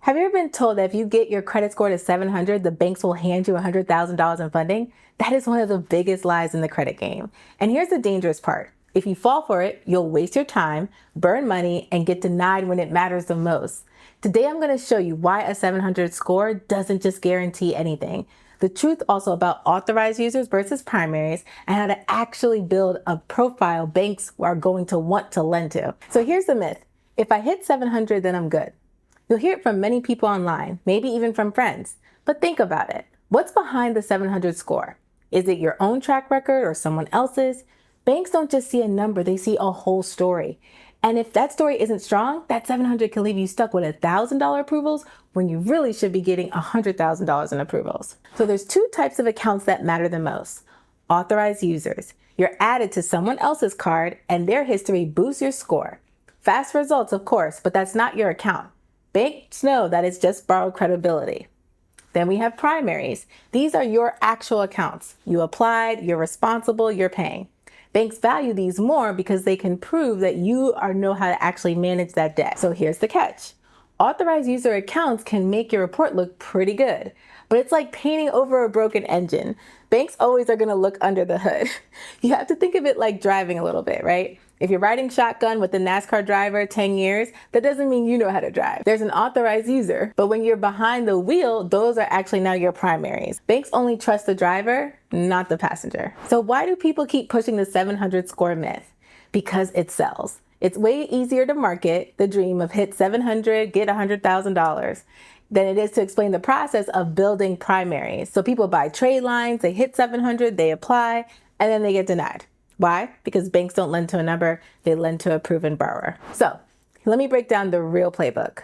Have you ever been told that if you get your credit score to 700, the banks will hand you $100,000 in funding? That is one of the biggest lies in the credit game. And here's the dangerous part. If you fall for it, you'll waste your time, burn money, and get denied when it matters the most. Today, I'm going to show you why a 700 score doesn't just guarantee anything. The truth also about authorized users versus primaries and how to actually build a profile banks are going to want to lend to. So here's the myth. If I hit 700, then I'm good. You'll hear it from many people online, maybe even from friends. But think about it. What's behind the 700 score? Is it your own track record or someone else's? Banks don't just see a number, they see a whole story. And if that story isn't strong, that 700 can leave you stuck with $1,000 approvals when you really should be getting $100,000 in approvals. So there's two types of accounts that matter the most. Authorized users. You're added to someone else's card and their history boosts your score. Fast results, of course, but that's not your account. Banks know that it's just borrowed credibility. Then we have primaries. These are your actual accounts. You applied, you're responsible, you're paying. Banks value these more because they can prove that you know how to actually manage that debt. So here's the catch. Authorized user accounts can make your report look pretty good, but it's like painting over a broken engine. Banks always are going to look under the hood. You have to think of it like driving a little bit, right? If you're riding shotgun with a NASCAR driver 10 years, that doesn't mean you know how to drive. There's an authorized user, but when you're behind the wheel, those are actually now your primaries. Banks only trust the driver, not the passenger. So why do people keep pushing the 700 score myth? Because it sells. It's way easier to market the dream of hit 700, get $100,000 than it is to explain the process of building primaries. So people buy trade lines, they hit 700, they apply, and then they get denied. Why? Because banks don't lend to a number, they lend to a proven borrower. So let me break down the real playbook.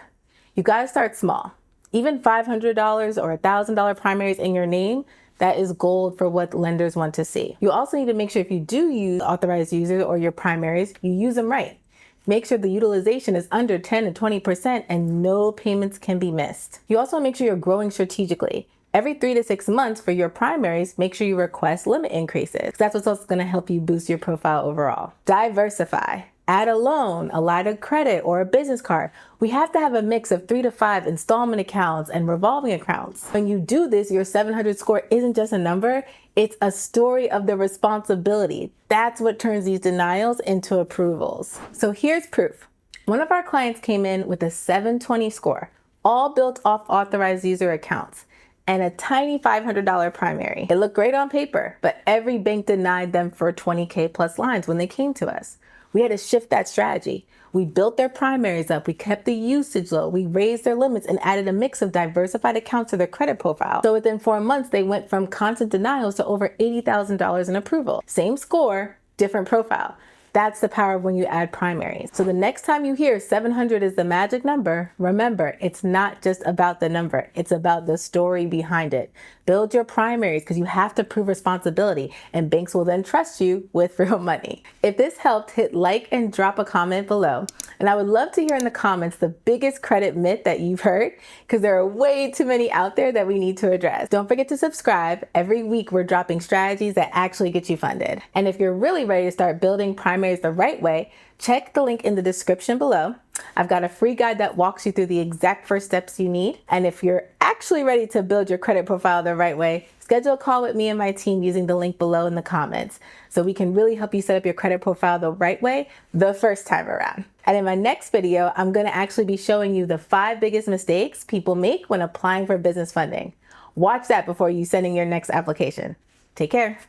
You gotta start small. Even $500 or $1,000 primaries in your name, that is gold for what lenders want to see. You also need to make sure if you do use authorized users or your primaries, you use them right. Make sure the utilization is under 10 to 20% and no payments can be missed. You also make sure you're growing strategically. Every 3 to 6 months for your primaries, make sure you request limit increases. That's what's also going to help you boost your profile overall. Diversify. Add a loan, a line of credit, or a business card. We have to have a mix of 3 to 5 installment accounts and revolving accounts. When you do this, your 700 score isn't just a number, it's a story of the responsibility. That's what turns these denials into approvals. So here's proof. One of our clients came in with a 720 score, all built off authorized user accounts, and a tiny $500 primary. It looked great on paper, but every bank denied them for 20K plus lines when they came to us. We had to shift that strategy. We built their primaries up, we kept the usage low, we raised their limits and added a mix of diversified accounts to their credit profile. So within 4 months, they went from constant denials to over $80,000 in approval. Same score, different profile. That's the power of when you add primaries. So the next time you hear 700 is the magic number, remember, it's not just about the number. It's about the story behind it. Build your primaries because you have to prove responsibility and banks will then trust you with real money. If this helped, hit like and drop a comment below. And I would love to hear in the comments the biggest credit myth that you've heard because there are way too many out there that we need to address. Don't forget to subscribe. Every week we're dropping strategies that actually get you funded. And if you're really ready to start building primaries the right way, check the link in the description below. I've got a free guide that walks you through the exact first steps you need. And if you're actually ready to build your credit profile the right way, schedule a call with me and my team using the link below in the comments so we can really help you set up your credit profile the right way the first time around. And in my next video, I'm going to actually be showing you the 5 biggest mistakes people make when applying for business funding. Watch that before you send in your next application. Take care.